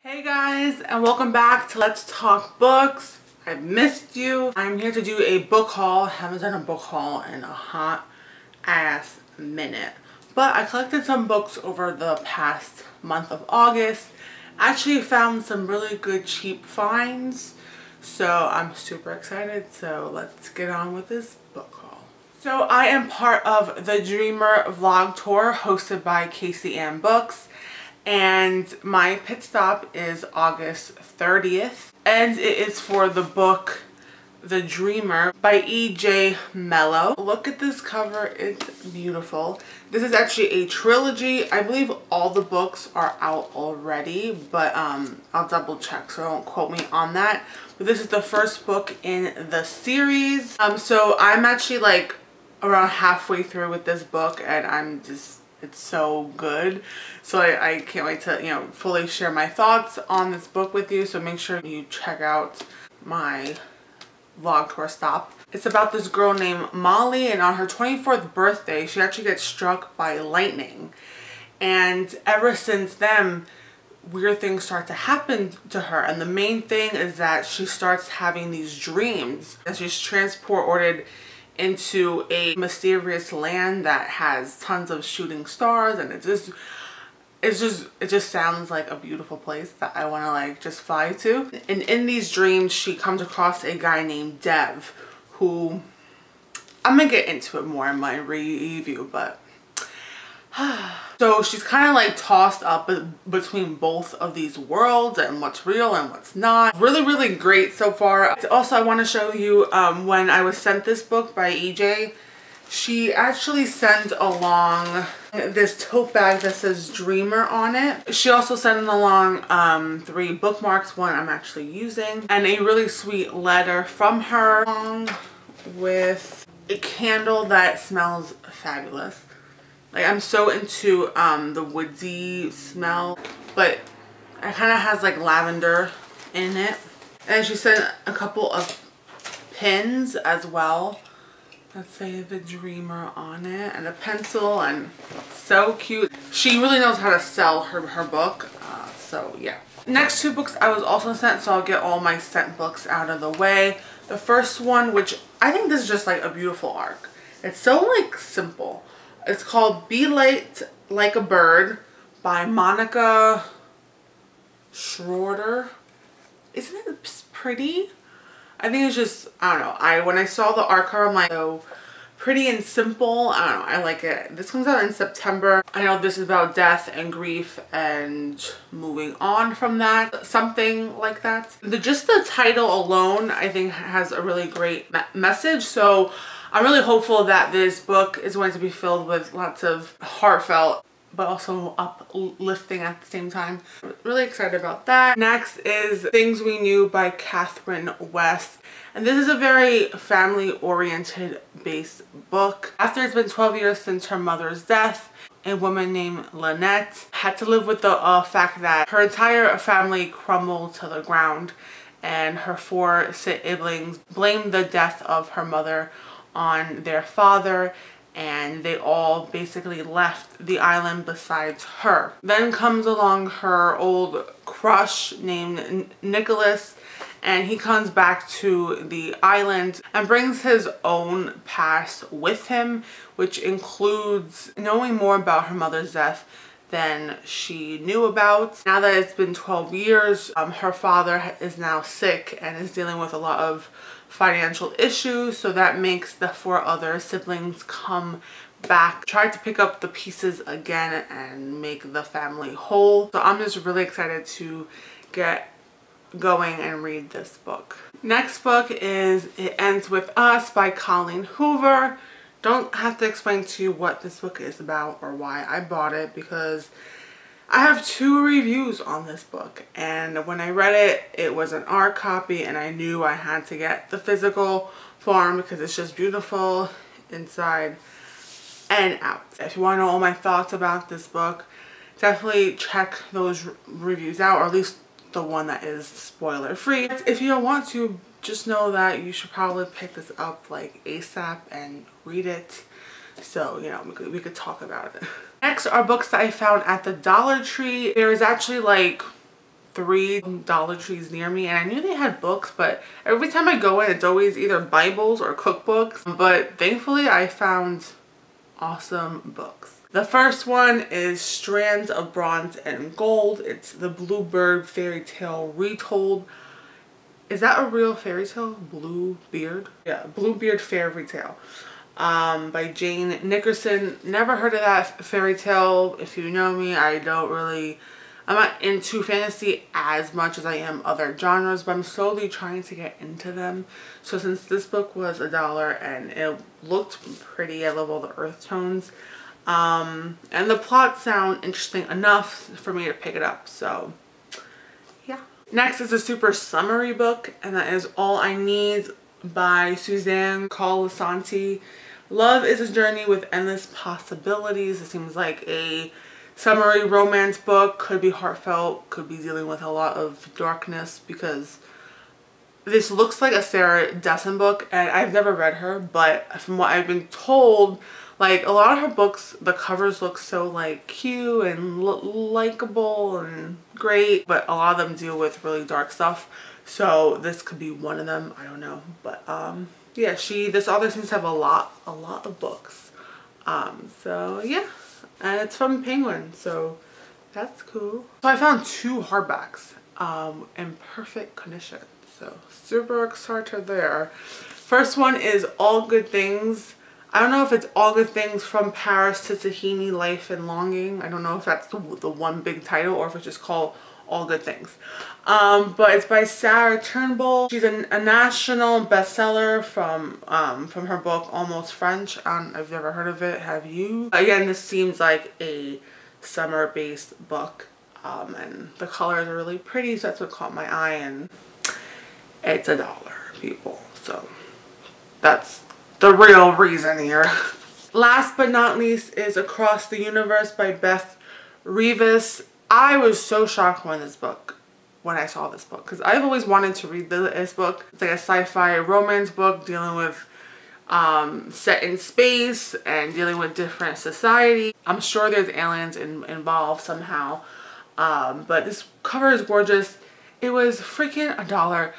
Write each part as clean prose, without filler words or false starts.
Hey guys, and welcome back to Let's Talk Books. I've missed you. I'm here to do a book haul. I haven't done a book haul in a hot ass minute. But I collected some books over the past month of August. Actually found some really good cheap finds. So I'm super excited. So let's get on with this book haul. So I am part of the Dreamer vlog tour hosted by Casey Ann Books. And my pit stop is August 30th. And it is for the book The Dreamer by E.J. Mello. Look at this cover. It's beautiful. This is actually a trilogy. I believe all the books are out already, but I'll double check, so don't quote me on that. But this is the first book in the series. So I'm actually like around halfway through with this book, and it's so good. So I can't wait to, fully share my thoughts on this book with you. So make sure you check out my vlog tour stop. It's about this girl named Molly, and on her 24th birthday, she actually gets struck by lightning. And ever since then, weird things start to happen to her. And the main thing is that she starts having these dreams. And she's transported into a mysterious land that has tons of shooting stars, and it just sounds like a beautiful place that I want to like just fly to. And in these dreams she comes across a guy named Dev, who I'm gonna get into it more in my review, but so she's kind of like tossed up between both of these worlds and what's real and what's not. Really great so far. Also, I want to show you when I was sent this book by EJ, she actually sent along this tote bag that says Dreamer on it. She also sent along 3 bookmarks, one I'm actually using, and a really sweet letter from her, along with a candle that smells fabulous. Like, I'm so into the woodsy smell, but it kind of has like lavender in it. And she sent a couple of pins as well that say The Dreamer on it, and a pencil, and so cute. She really knows how to sell her book, so yeah. Next 2 books I was also sent, so I'll get all my sent books out of the way. The first one, which I think this is just like a beautiful arc. It's so like simple. It's called Be Light Like a Bird by Monica Schroeder. Isn't it pretty? I think it's just, I don't know. When I saw the art cover, I'm like, so pretty and simple. I don't know. I like it. This comes out in September. I know this is about death and grief and moving on from that. Something like that. Just the title alone, I think, has a really great message. So I'm really hopeful that this book is going to be filled with lots of heartfelt but also uplifting at the same time. I'm really excited about that. Next is Things We Knew by Catherine West. And this is a very family-oriented based book. After it's been 12 years since her mother's death, a woman named Lynette had to live with the fact that her entire family crumbled to the ground, and her 4 siblings blamed the death of her mother on their father, and they all basically left the island besides her. Then comes along her old crush named Nicholas, and he comes back to the island and brings his own past with him, which includes knowing more about her mother's death than she knew about. Now that it's been 12 years, her father is now sick and is dealing with a lot of financial issues, so that makes the 4 other siblings come back, try to pick up the pieces again and make the family whole. So I'm just really excited to get going and read this book. Next book is It Ends With Us by Colleen Hoover. Don't have to explain to you what this book is about or why I bought it, because I have 2 reviews on this book, and when I read it, it was an art copy, and I knew I had to get the physical form because it's just beautiful inside and out. If you want to know all my thoughts about this book, definitely check those reviews out, or at least the one that is spoiler free. If you don't want to, just know that you should probably pick this up like ASAP and read it. So, we could talk about it. Next are books that I found at the Dollar Tree. There is actually like 3 Dollar Trees near me, and I knew they had books, but every time I go in, it's always either Bibles or cookbooks. But thankfully I found awesome books. The first one is Strands of Bronze and Gold. It's the Bluebird fairy tale retold. Is that a real fairy tale? Bluebeard? Yeah, Bluebeard fairy tale. By Jane Nickerson. Never heard of that fairy tale. If you know me, I'm not into fantasy as much as I am other genres, but I'm slowly trying to get into them. So since this book was $1 and it looked pretty, I love all the earth tones. And the plot sound interesting enough for me to pick it up. So yeah. Next is a super summery book, and that is All I Need by Suzanne Colasanti. Love is a journey with endless possibilities. It seems like a summery romance book. Could be heartfelt, could be dealing with a lot of darkness, because this looks like a Sarah Dessen book, and I've never read her, but from what I've been told, like a lot of her books, the covers look so like cute and likable and great, but a lot of them deal with really dark stuff. So this could be one of them. I don't know, but yeah, this author seems to have a lot of books. So yeah, and it's from Penguin, so that's cool. So I found 2 hardbacks in perfect condition, so super excited there. First one is All Good Things. I don't know if it's All Good Things from Paris to Tahini, Life and Longing. I don't know if that's the one big title or if it's just called All Good Things. But it's by Sarah Turnbull. She's a national bestseller from her book Almost French. I've never heard of it. Have you? Again, this seems like a summer-based book, and the colors are really pretty, so that's what caught my eye, and it's $1, people. So that's the real reason here. Last but not least is Across the Universe by Beth Revis. I was so shocked when I saw this book, because I've always wanted to read this book. It's like a sci-fi romance book dealing with set in space and dealing with different society. I'm sure there's aliens involved somehow, but this cover is gorgeous. It was freaking $1.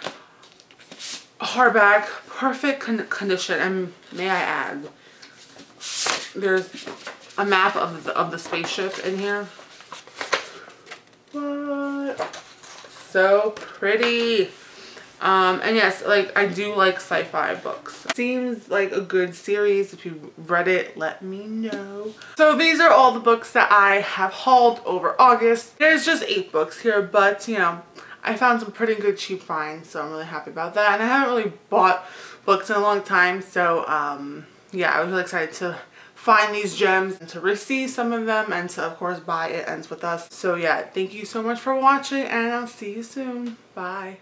Hardback, perfect condition, and may I add, there's a map of the spaceship in here. What? So pretty. And yes, like I do like sci-fi books. Seems like a good series. If you've read it, let me know. So these are all the books that I have hauled over August. There's just 8 books here, but you know, I found some pretty good cheap finds, so I'm really happy about that. And I haven't really bought books in a long time, so yeah, I was really excited to find these gems and to receive some of them, and to of course buy It Ends With Us. So yeah, thank you so much for watching, and I'll see you soon. Bye.